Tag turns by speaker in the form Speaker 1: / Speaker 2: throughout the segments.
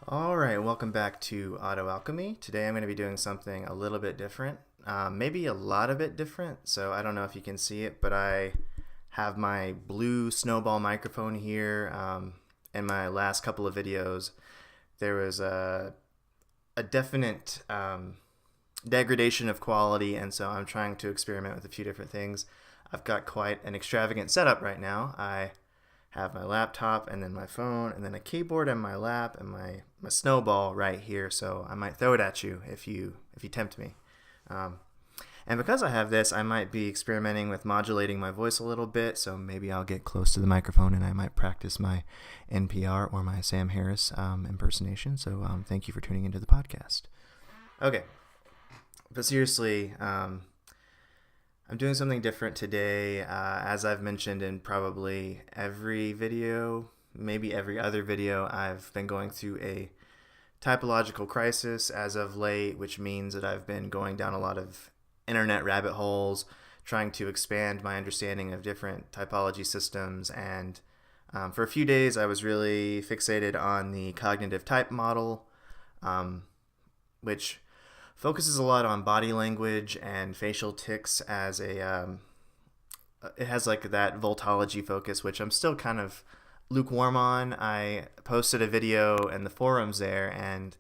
Speaker 1: All right, welcome back to Auto Alchemy. Today I'm going to be doing something a little bit different, maybe a lot of it different. So I don't know if you can see it, but I have my blue snowball microphone here. In my last couple of videos, there was a definite degradation of quality, and so I'm trying to experiment with a few different things. I've got quite an extravagant setup right now. I have my laptop and then my phone and then a keyboard in my lap and my snowball right here, so I might throw it at you if you tempt me. And because I have this, I might be experimenting with modulating my voice a little bit, so maybe I'll get close to the microphone and I might practice my NPR or my Sam Harris impersonation. So thank you for tuning into the podcast. Okay, but seriously, I'm doing something different today. As I've mentioned in probably every video, maybe every other video, I've been going through a typological crisis as of late, which means that I've been going down a lot of internet rabbit holes, trying to expand my understanding of different typology systems. And for a few days, I was really fixated on the cognitive type model, which focuses a lot on body language and facial tics as it has like that voltology focus, which I'm still kind of lukewarm on. I posted a video in the forums there and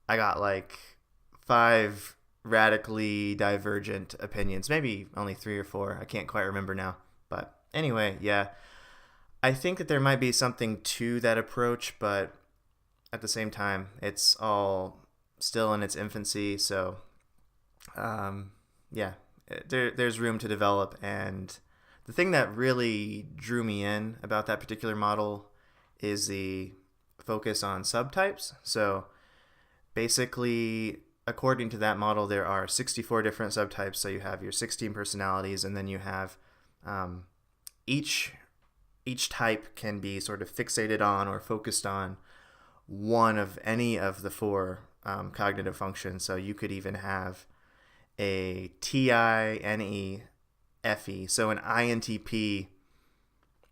Speaker 1: I got like 5 radically divergent opinions, maybe only 3 or 4. I can't quite remember now. But anyway, yeah, I think that there might be something to that approach, but at the same time, it's all still in its infancy, so yeah, there's room to develop. And the thing that really drew me in about that particular model is the focus on subtypes. So basically, according to that model, there are 64 different subtypes. So you have your 16 personalities, and then you have each type can be sort of fixated on or focused on one of any of the 4 cognitive functions. So you could even have a TINEFE, so an INTP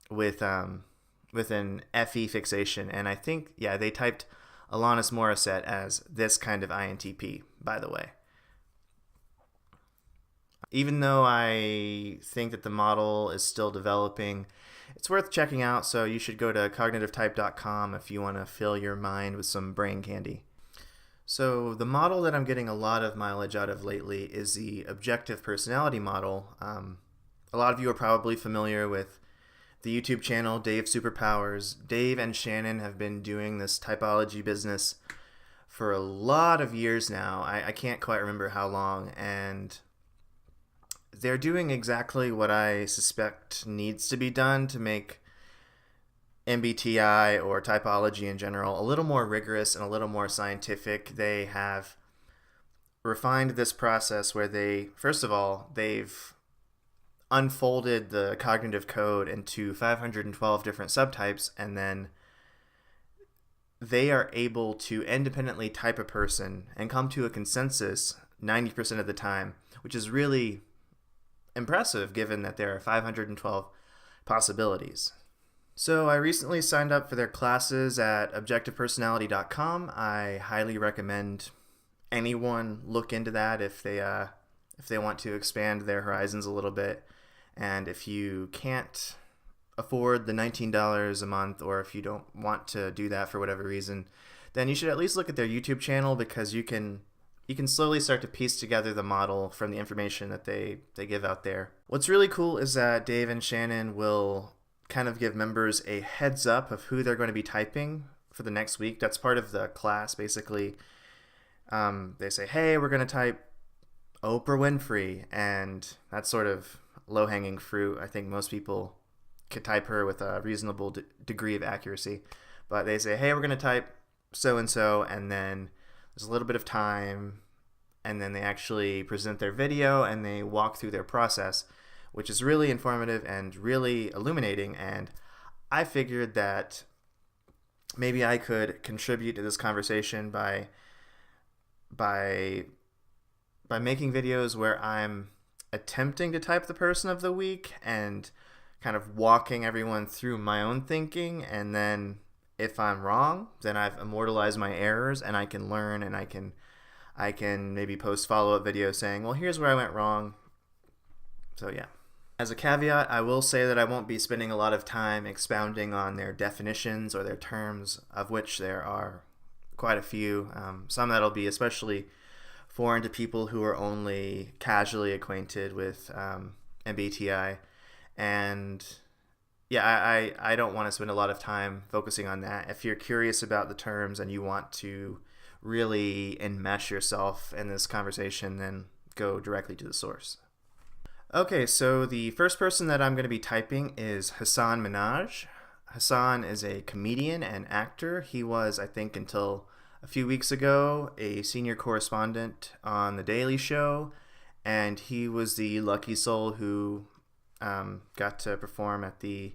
Speaker 1: with an FE fixation. And I think, yeah, they typed Alanis Morissette as this kind of INTP, by the way. Even though I think that the model is still developing, it's worth checking out, so you should go to cognitivetype.com if you want to fill your mind with some brain candy. So the model that I'm getting a lot of mileage out of lately is the objective personality model. A lot of you are probably familiar with the YouTube channel Dave Superpowers. Dave and Shannon have been doing this typology business for a lot of years now. I can't quite remember how long, and they're doing exactly what I suspect needs to be done to make MBTI or typology in general a little more rigorous and a little more scientific. They have refined this process where first of all, they've unfolded the cognitive code into 512 different subtypes, and then they are able to independently type a person and come to a consensus 90% of the time, which is really impressive given that there are 512 possibilities. So I recently signed up for their classes at objectivepersonality.com. I highly recommend anyone look into that if they want to expand their horizons a little bit. And if you can't afford the $19 a month, or if you don't want to do that for whatever reason, then you should at least look at their YouTube channel, because you can slowly start to piece together the model from the information that they give out there. What's really cool is that Dave and Shannon will kind of give members a heads up of who they're going to be typing for the next week. That's part of the class, basically. They say, hey, we're going to type Oprah Winfrey, and that's sort of low-hanging fruit. I think most people could type her with a reasonable degree of accuracy. But they say, hey, we're going to type so-and-so, and then there's a little bit of time, and then they actually present their video, and they walk through their process, which is really informative and really illuminating. And I figured that maybe I could contribute to this conversation by making videos where I'm attempting to type the person of the week and kind of walking everyone through my own thinking, and then if I'm wrong, then I've immortalized my errors and I can learn, and I can maybe post follow-up videos saying, well, here's where I went wrong. So yeah. As a caveat, I will say that I won't be spending a lot of time expounding on their definitions or their terms, of which there are quite a few. Some that'll be especially foreign to people who are only casually acquainted with MBTI. And yeah, I don't want to spend a lot of time focusing on that. If you're curious about the terms and you want to really enmesh yourself in this conversation, then go directly to the source. Okay, so the first person that I'm going to be typing is Hasan Minhaj. Hasan is a comedian and actor. He was, I think, until a few weeks ago, a senior correspondent on The Daily Show, and he was the lucky soul who got to perform at the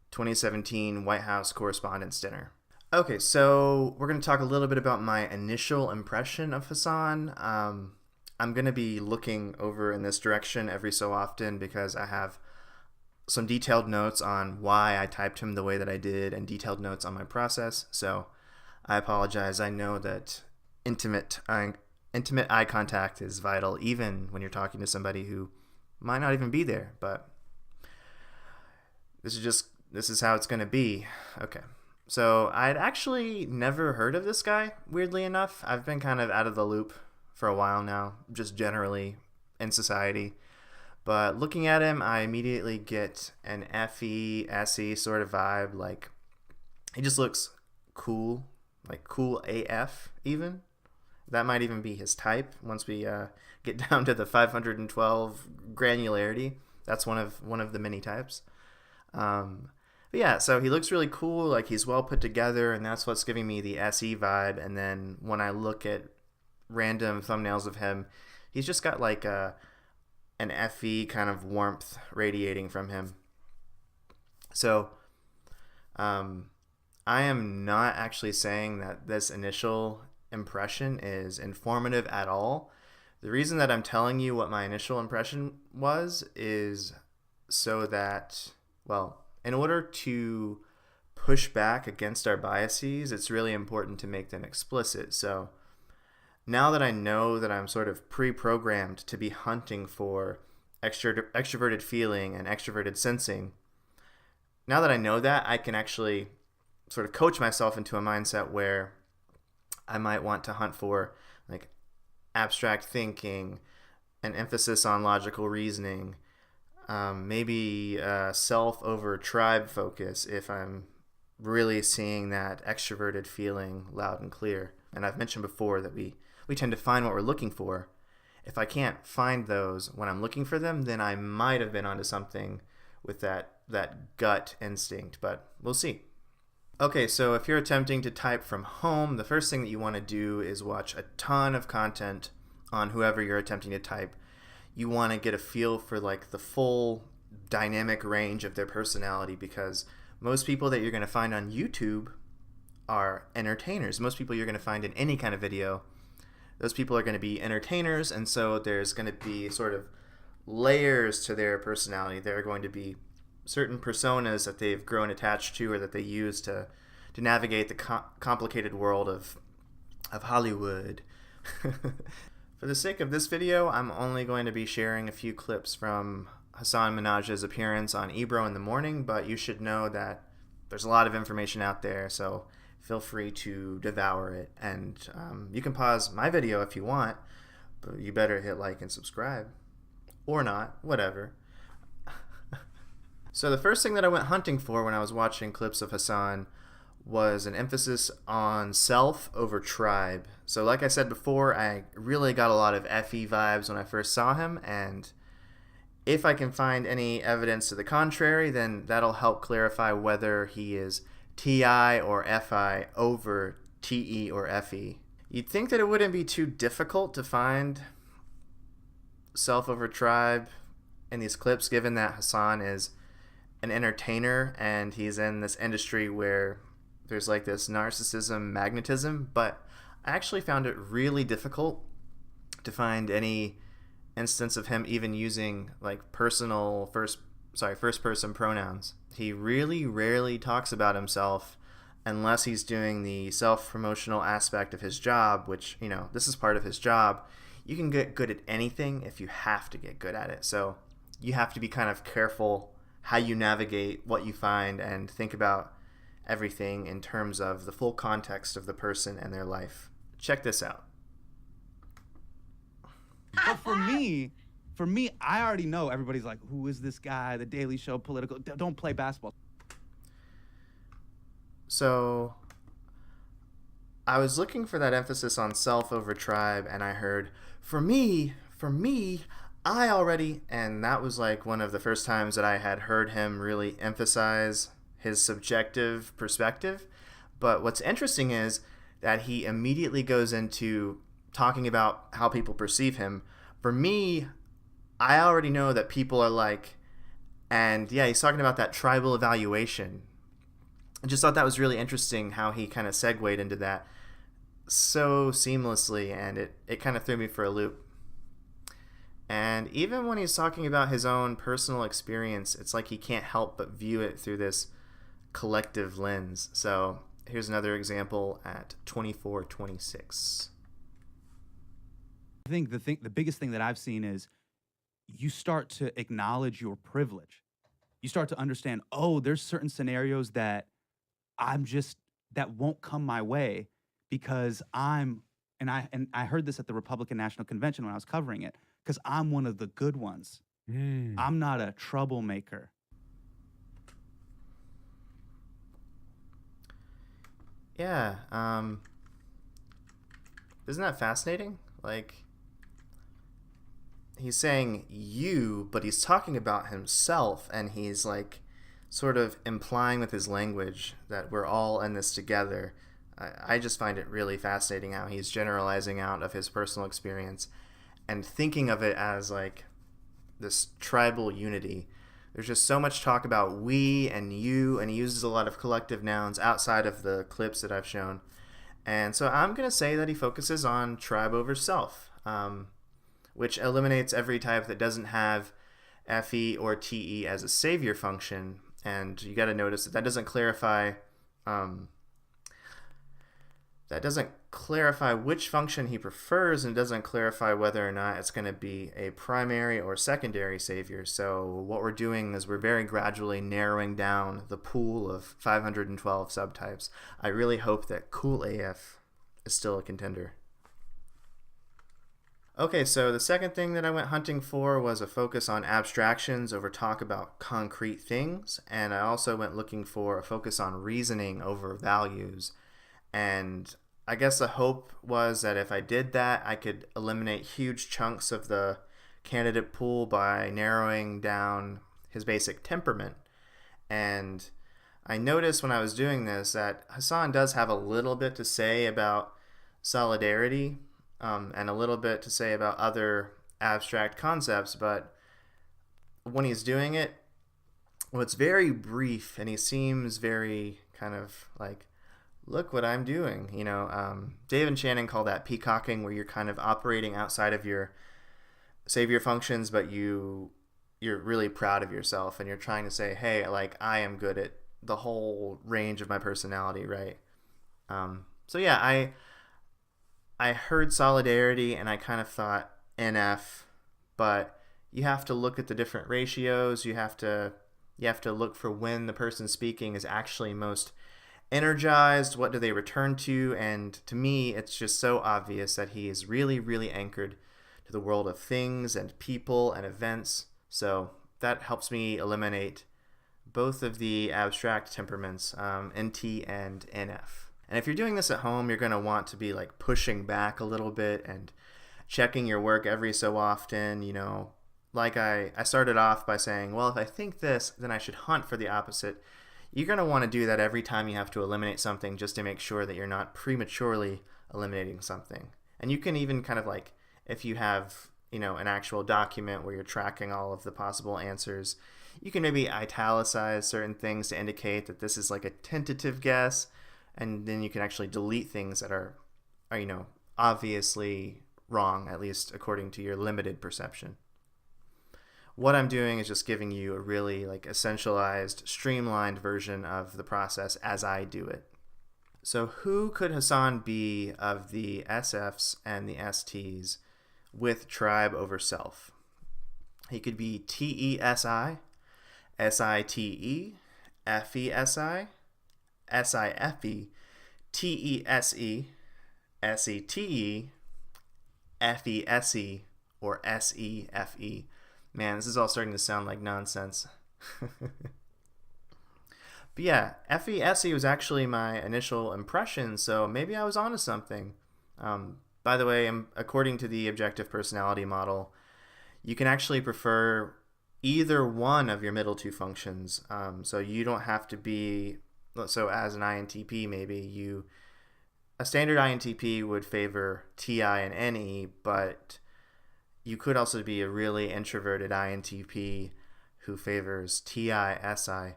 Speaker 1: 2017 White House Correspondents' Dinner. Okay, so we're going to talk a little bit about my initial impression of Hasan. I'm going to be looking over in this direction every so often because I have some detailed notes on why I typed him the way that I did and detailed notes on my process. So I apologize. I know that intimate eye contact is vital, even when you're talking to somebody who might not even be there. But this is how it's going to be. Okay. So I'd actually never heard of this guy, weirdly enough. I've been kind of out of the loop for a while now, just generally in society. But looking at him, I immediately get an FE, SE sort of vibe. Like, he just looks cool, like cool AF even. That might even be his type once we get down to the 512 granularity. That's one of the many types. But yeah, so he looks really cool, like he's well put together, and that's what's giving me the SE vibe. And then when I look at random thumbnails of him, he's just got like an FE kind of warmth radiating from him. So I am not actually saying that this initial impression is informative at all. The reason that I'm telling you what my initial impression was is so that, well, in order to push back against our biases, it's really important to make them explicit. So now that I know that I'm sort of pre-programmed to be hunting for extroverted feeling and extroverted sensing, now that I know that, I can actually sort of coach myself into a mindset where I might want to hunt for like abstract thinking, an emphasis on logical reasoning, maybe self over tribe focus if I'm really seeing that extroverted feeling loud and clear. And I've mentioned before that we tend to find what we're looking for. If I can't find those when I'm looking for them, then I might have been onto something with that gut instinct, but we'll see. Okay, so if you're attempting to type from home, the first thing that you want to do is watch a ton of content on whoever you're attempting to type. You want to get a feel for like the full dynamic range of their personality, because most people that you're going to find on YouTube are entertainers. Most people you're going to find in any kind of video, those people are going to be entertainers, and so there's going to be sort of layers to their personality. There are going to be certain personas that they've grown attached to or that they use to navigate the complicated world of Hollywood. For the sake of this video, I'm only going to be sharing a few clips from Hasan Minhaj's appearance on Ebro in the Morning, but you should know that there's a lot of information out there, so feel free to devour it. And you can pause my video if you want, but you better hit like and subscribe. Or not, whatever. So the first thing that I went hunting for when I was watching clips of Hasan was an emphasis on self over tribe. So like I said before, I really got a lot of FE vibes when I first saw him, and if I can find any evidence to the contrary, then that'll help clarify whether he is TI or FI over TE or FE. You'd think that it wouldn't be too difficult to find self over tribe in these clips, given that Hasan is an entertainer and he's in this industry where there's like this narcissism magnetism, but I actually found it really difficult to find any instance of him even using like first person pronouns. He really rarely talks about himself unless he's doing the self-promotional aspect of his job, which, this is part of his job. You can get good at anything if you have to get good at it. So you have to be kind of careful how you navigate what you find and think about everything in terms of the full context of the person and their life. Check this out.
Speaker 2: But for me, I already know everybody's like, who is this guy? The Daily Show, political. Don't play basketball.
Speaker 1: So I was looking for that emphasis on self over tribe, and I heard, for me, I already, and that was like one of the first times that I had heard him really emphasize his subjective perspective. But what's interesting is that he immediately goes into talking about how people perceive him. For me, I already know that people are like, and yeah, he's talking about that tribal evaluation. I just thought that was really interesting how he kind of segued into that so seamlessly, and it kind of threw me for a loop. And even when he's talking about his own personal experience, it's like he can't help but view it through this collective lens. So here's another example at 24:26.
Speaker 2: I think the biggest thing that I've seen is you start to acknowledge your privilege. You start to understand, oh, there's certain scenarios that that won't come my way because I heard this at the Republican National Convention when I was covering it, because I'm one of the good ones. I'm not a troublemaker.
Speaker 1: Yeah, isn't that fascinating? Like, he's saying you, but he's talking about himself, and he's like sort of implying with his language that we're all in this together. I just find it really fascinating how he's generalizing out of his personal experience and thinking of it as like this tribal unity. There's just so much talk about we and you, and he uses a lot of collective nouns outside of the clips that I've shown. And so I'm going to say that he focuses on tribe over self, which eliminates every type that doesn't have FE or TE as a savior function. And you got to notice that doesn't clarify which function he prefers, and it doesn't clarify whether or not it's going to be a primary or secondary savior. So what we're doing is we're very gradually narrowing down the pool of 512 subtypes. I really hope that Cool AF is still a contender. Okay, so the second thing that I went hunting for was a focus on abstractions over talk about concrete things, and I also went looking for a focus on reasoning over values. And I guess the hope was that if I did that, I could eliminate huge chunks of the candidate pool by narrowing down his basic temperament. And I noticed when I was doing this that Hasan does have a little bit to say about solidarity, and a little bit to say about other abstract concepts, but when he's doing it, well, it's very brief, and he seems very kind of like, look what I'm doing. Dave and Shannon call that peacocking, where you're kind of operating outside of your savior functions, but you're really proud of yourself, and you're trying to say, hey, like, I am good at the whole range of my personality, right? So yeah, I heard solidarity, and I kind of thought NF, but you have to look at the different ratios. You have to look for when the person speaking is actually most energized. What do they return to? And to me, it's just so obvious that he is really, really anchored to the world of things and people and events. So that helps me eliminate both of the abstract temperaments, NT and NF. And if you're doing this at home, you're going to want to be like pushing back a little bit and checking your work every so often. Like I started off by saying, well, if I think this, then I should hunt for the opposite. You're going to want to do that every time you have to eliminate something, just to make sure that you're not prematurely eliminating something. And you can even kind of like, if you have, an actual document where you're tracking all of the possible answers, you can maybe italicize certain things to indicate that this is like a tentative guess. And then you can actually delete things that are obviously wrong, at least according to your limited perception. What I'm doing is just giving you a really like essentialized, streamlined version of the process as I do it. So who could Hassan be of the SFs and the STs with tribe over self? He could be TESI, SITE, FESI, SIFE, TESE, SETE, FESE, or SEFE. Man, this is all starting to sound like nonsense. But yeah, FESE was actually my initial impression, so maybe I was onto something. By the way, according to the objective personality model, you can actually prefer either one of your middle two functions. So you don't have to be, so as an INTP, a standard INTP would favor TI and NE, but you could also be a really introverted INTP who favors TI, SI,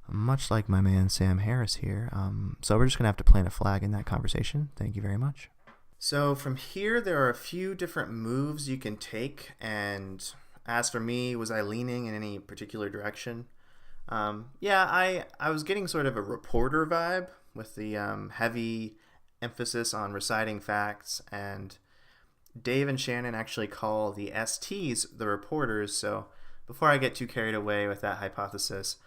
Speaker 1: much like my man Sam Harris here. So we're just going to have to plant a flag in that conversation. Thank you very much. So from here, there are a few different moves you can take. And as for me, was I leaning in any particular direction? I was getting sort of a reporter vibe with the heavy emphasis on reciting facts. And Dave and Shannon actually call the STs the reporters. So before I get too carried away with that hypothesis,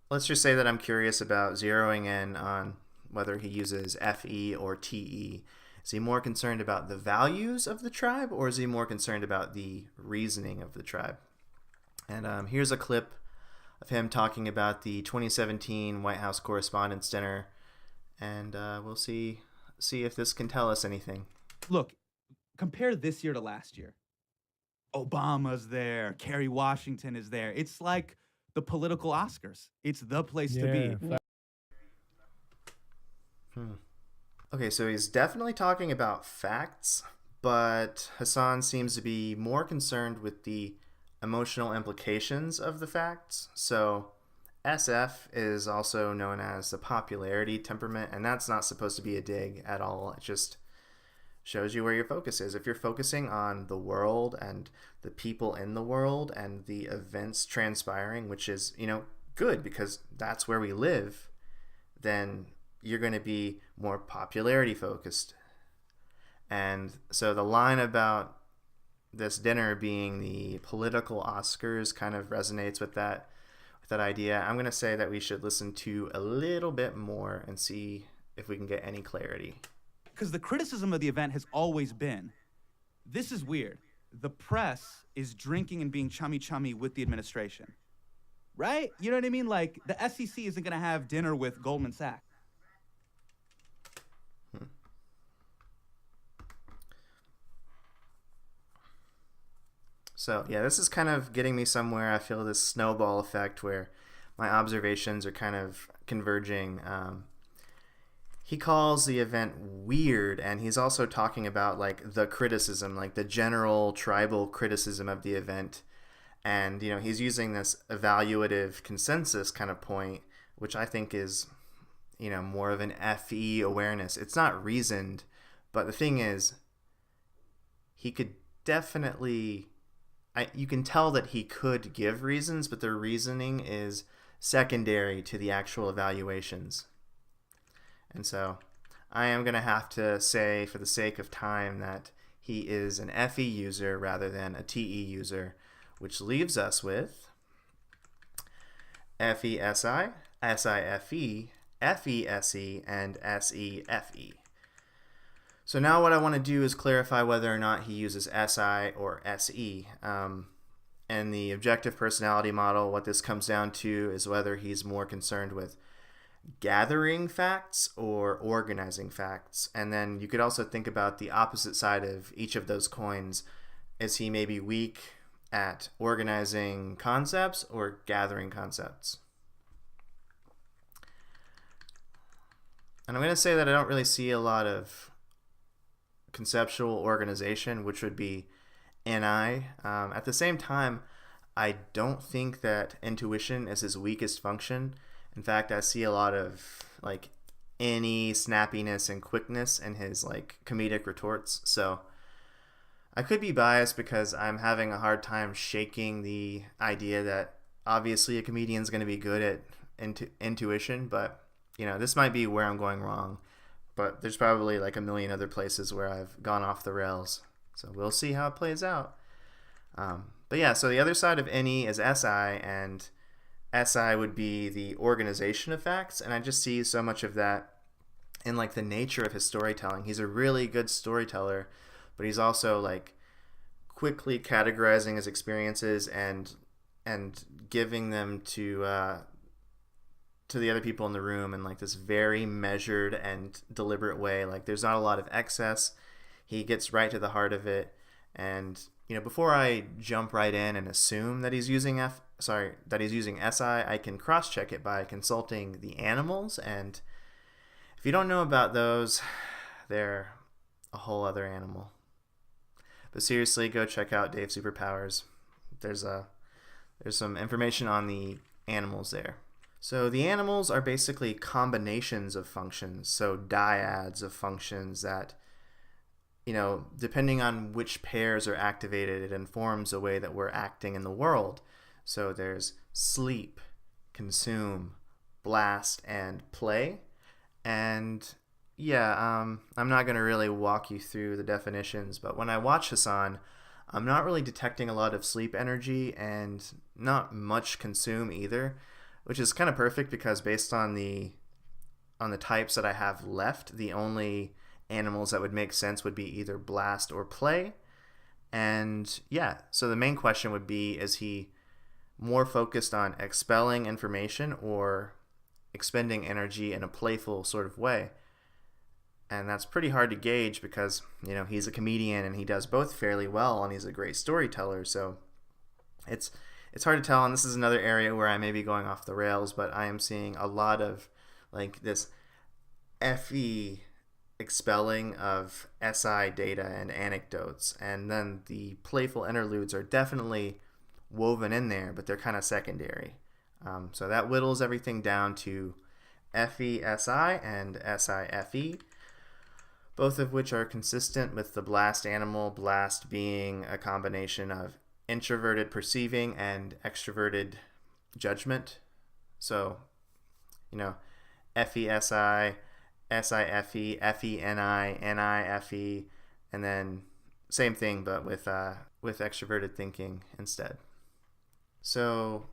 Speaker 1: let's just say that I'm curious about zeroing in on whether he uses FE or TE. Is he more concerned about the values of the tribe, or is he more concerned about the reasoning of the tribe? And here's a clip of him talking about the 2017 White House Correspondents' Dinner, and we'll see if this can tell us anything.
Speaker 2: Look, compare this year to last year. Obama's there. Kerry Washington is there. It's like the political Oscars. It's the place to be.
Speaker 1: Okay, so he's definitely talking about facts, but Hasan seems to be more concerned with the emotional implications of the facts. So SF is also known as the popularity temperament, and that's not supposed to be a dig at all. It just shows you where your focus is. If you're focusing on the world and the people in the world and the events transpiring, which is, good because that's where we live, then you're going to be more popularity focused. And so the line about this dinner being the political Oscars kind of resonates with that idea. I'm going to say that we should listen to a little bit more and see if we can get any clarity.
Speaker 2: Because the criticism of the event has always been, this is weird. The press is drinking and being chummy with the administration. Right? You know what I mean? Like, the SEC isn't going to have dinner with Goldman Sachs.
Speaker 1: So, yeah, this is kind of getting me somewhere. I feel this snowball effect where my observations are kind of converging. He calls the event weird, and he's also talking about like the criticism, like the general tribal criticism of the event. And, he's using this evaluative consensus kind of point, which I think is, more of an FE awareness. It's not reasoned, but the thing is, he could definitely, you can tell that he could give reasons, but the reasoning is secondary to the actual evaluations. And so I am going to have to say, for the sake of time, that he is an FE user rather than a TE user, which leaves us with FESI, SIFE, FESE, and SEFE. So now what I want to do is clarify whether or not he uses SI or SE. And the objective personality model, what this comes down to is whether he's more concerned with gathering facts or organizing facts. And then you could also think about the opposite side of each of those coins. Is he maybe weak at organizing concepts or gathering concepts? And I'm going to say that I don't really see a lot of conceptual organization, which would be NI. At the same time, I don't think that intuition is his weakest function. In fact, I see a lot of like any snappiness and quickness in his like comedic retorts. So I could be biased because I'm having a hard time shaking the idea that obviously a comedian's going to be good at intuition, but this might be where I'm going wrong. but there's probably like a million other places where I've gone off the rails. So we'll see how it plays out. But yeah, so the other side of NE is SI, and SI would be the organization of facts, and I just see so much of that in like the nature of his storytelling. He's a really good storyteller, but he's also like quickly categorizing his experiences and giving them to the other people in the room in like this very measured and deliberate way. Like there's not a lot of excess. He gets right to the heart of it. And before I jump right in and assume that he's using SI, I can cross-check it by consulting the animals. And if you don't know about those, they're a whole other animal. But seriously, go check out Dave's Superpowers. There's some information on the animals there. So the animals are basically combinations of functions, so dyads of functions that, depending on which pairs are activated, it informs the way that we're acting in the world. So there's sleep, consume, blast, and play. And yeah, I'm not going to really walk you through the definitions, but when I watch Hasan, I'm not really detecting a lot of sleep energy and not much consume either, which is kind of perfect because based on the types that I have left, the only animals that would make sense would be either blast or play. And yeah, so the main question would be, is he more focused on expelling information or expending energy in a playful sort of way? And that's pretty hard to gauge because, he's a comedian and he does both fairly well, and he's a great storyteller. So it's hard to tell, and this is another area where I may be going off the rails, but I am seeing a lot of like this FE expelling of SI data and anecdotes, and then the playful interludes are definitely woven in there, but they're kind of secondary. So that whittles everything down to FE-SI and SI-FE, both of which are consistent with the blast animal, blast being a combination of introverted perceiving and extroverted judgment. So, FE-SI, SI-FE, FE-NI, NI-FE, and then same thing but with extroverted thinking instead. So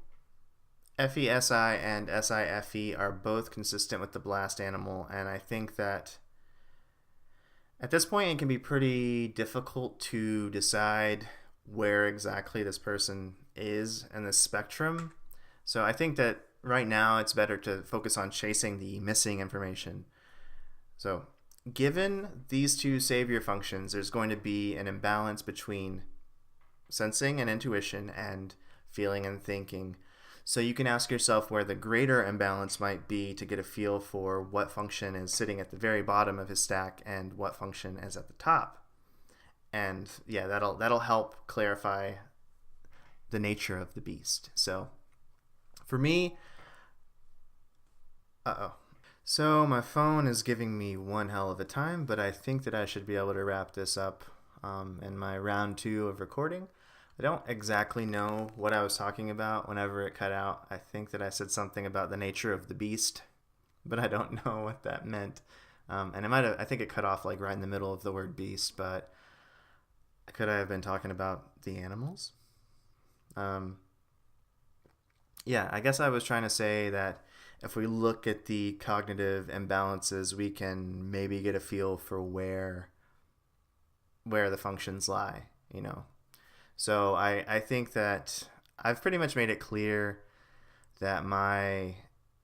Speaker 1: FE-SI and SI-FE are both consistent with the blast animal, and I think that at this point it can be pretty difficult to decide where exactly this person is in the spectrum. So I think that right now it's better to focus on chasing the missing information. So given these two savior functions, there's going to be an imbalance between sensing and intuition and feeling and thinking. So you can ask yourself where the greater imbalance might be to get a feel for what function is sitting at the very bottom of his stack and what function is at the top. And yeah, that'll help clarify the nature of the beast. So for me, so my phone is giving me one hell of a time, but I think that I should be able to wrap this up in my round 2 of recording. I don't exactly know what I was talking about whenever it cut out. I think that I said something about the nature of the beast, but I don't know what that meant. And I think it cut off like right in the middle of the word beast, but could I have been talking about the animals? Yeah, I guess I was trying to say that if we look at the cognitive imbalances, we can maybe get a feel for where the functions lie, So I think that I've pretty much made it clear that my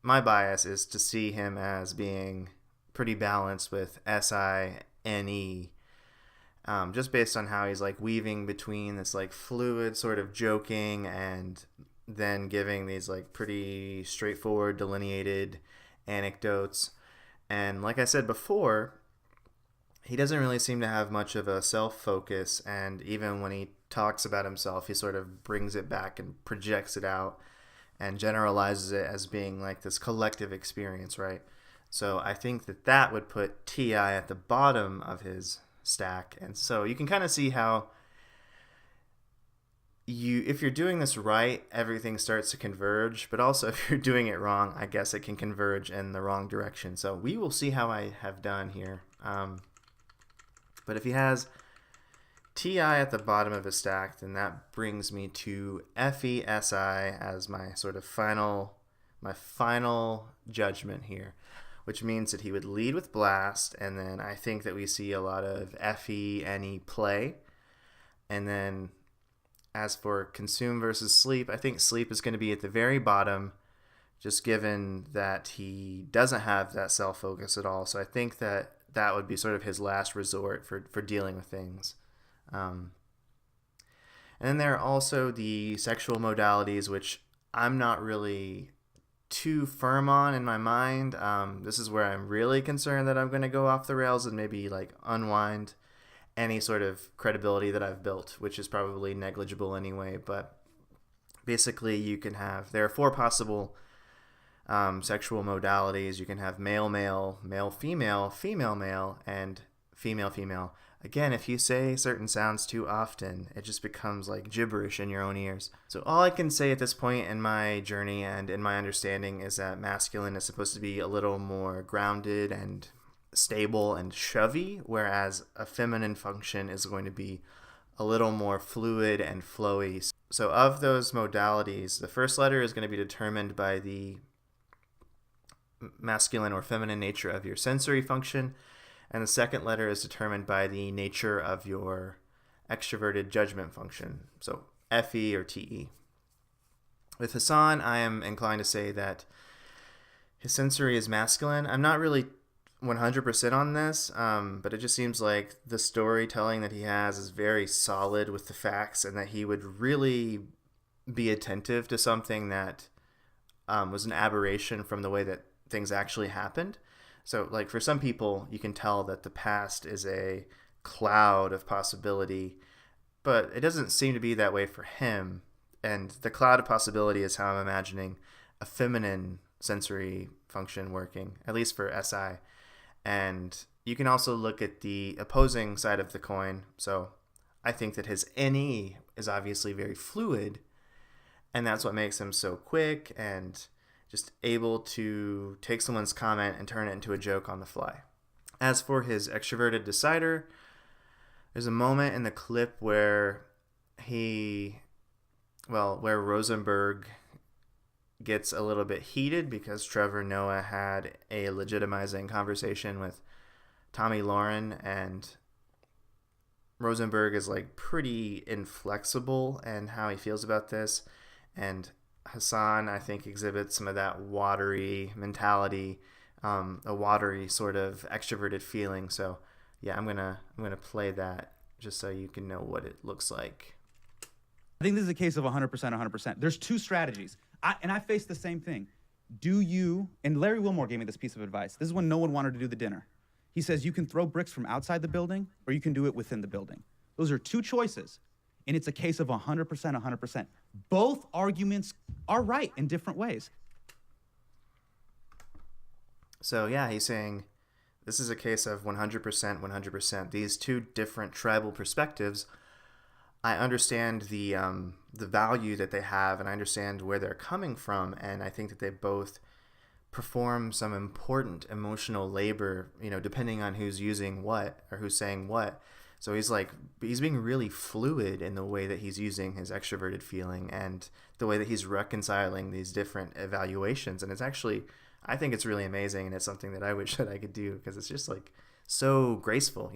Speaker 1: bias is to see him as being pretty balanced with SINE, just based on how he's like weaving between this like fluid sort of joking and then giving these like pretty straightforward delineated anecdotes. And like I said before, he doesn't really seem to have much of a self-focus, and even when he talks about himself, he sort of brings it back and projects it out and generalizes it as being like this collective experience, right? So I think that would put TI at the bottom of his stack. And so you can kind of see how if you're doing this right, everything starts to converge. But also, if you're doing it wrong, I guess it can converge in the wrong direction. So we will see how I have done here. But if he has TI at the bottom of his stack, then that brings me to FESI as my sort of final judgment here, which means that he would lead with Blast, and then I think that we see a lot of FE, NE play. And then as for Consume versus Sleep, I think Sleep is going to be at the very bottom, just given that he doesn't have that self-focus at all. So I think that that would be sort of his last resort for dealing with things. And then there are also the sexual modalities, which I'm not really too firm on in my mind. This is where I'm really concerned that I'm going to go off the rails and maybe like unwind any sort of credibility that I've built, which is probably negligible anyway. But basically, there are 4 possible sexual modalities. You can have male male, male female, female male, and female female. Again, if you say certain sounds too often, it just becomes like gibberish in your own ears. So all I can say at this point in my journey and in my understanding is that masculine is supposed to be a little more grounded and stable and shovey, whereas a feminine function is going to be a little more fluid and flowy. So of those modalities, the first letter is going to be determined by the masculine or feminine nature of your sensory function, and the second letter is determined by the nature of your extroverted judgment function, so FE or TE. With Hasan, I am inclined to say that his sensory is masculine. I'm not really 100% on this, but it just seems like the storytelling that he has is very solid with the facts, and that he would really be attentive to something that was an aberration from the way that things actually happened. So, like, for some people, you can tell that the past is a cloud of possibility, but it doesn't seem to be that way for him. And the cloud of possibility is how I'm imagining a feminine sensory function working, at least for SI. And you can also look at the opposing side of the coin. So I think that his NE is obviously very fluid, and that's what makes him so quick and just able to take someone's comment and turn it into a joke on the fly. As for his extroverted decider, there's a moment in the clip where where Rosenberg gets a little bit heated because Trevor Noah had a legitimizing conversation with Tommy Lauren, and Rosenberg is like pretty inflexible in how he feels about this, and Hasan, I think, exhibits some of that watery mentality, a watery sort of extroverted feeling. So yeah, I'm gonna play that just so you can know what it looks like.
Speaker 2: I think this is a case of 100%, 100%. There's 2 strategies. I face the same thing. And Larry Wilmore gave me this piece of advice. This is when no one wanted to do the dinner. He says, you can throw bricks from outside the building, or you can do it within the building. Those are 2 choices. And it's a case of 100%, 100%. Both arguments are right in different ways.
Speaker 1: So yeah, he's saying this is a case of 100%, 100%. These 2 different tribal perspectives, I understand the value that they have, and I understand where they're coming from, and I think that they both perform some important emotional labor, depending on who's using what or who's saying what. So he's being really fluid in the way that he's using his extroverted feeling and the way that he's reconciling these different evaluations. And I think it's really amazing, and it's something that I wish that I could do because it's just like so graceful,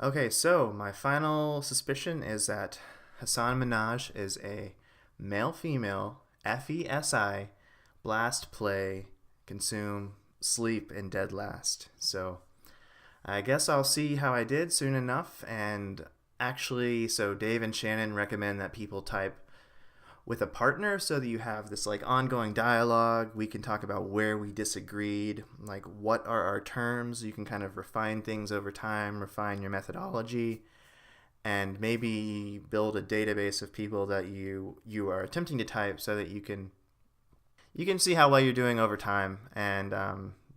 Speaker 1: Okay, so my final suspicion is that Hasan Minhaj is a male-female FESI blast, play, consume, sleep, and dead last. So I guess I'll see how I did soon enough. And actually, so Dave and Shannon recommend that people type with a partner so that you have this like ongoing dialogue. We can talk about where we disagreed, like what are our terms. You can kind of refine things over time, refine your methodology, and maybe build a database of people that you are attempting to type so that you can see how well you're doing over time and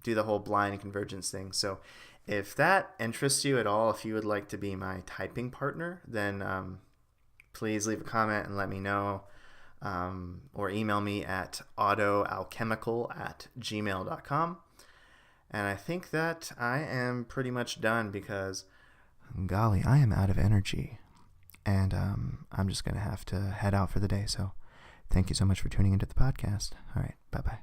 Speaker 1: do the whole blind convergence thing. So if that interests you at all, if you would like to be my typing partner, then please leave a comment and let me know. Or email me at autoalchemical@gmail.com. And I think that I am pretty much done because, golly, I am out of energy. And I'm just going to have to head out for the day. So thank you so much for tuning into the podcast. All right. Bye-bye.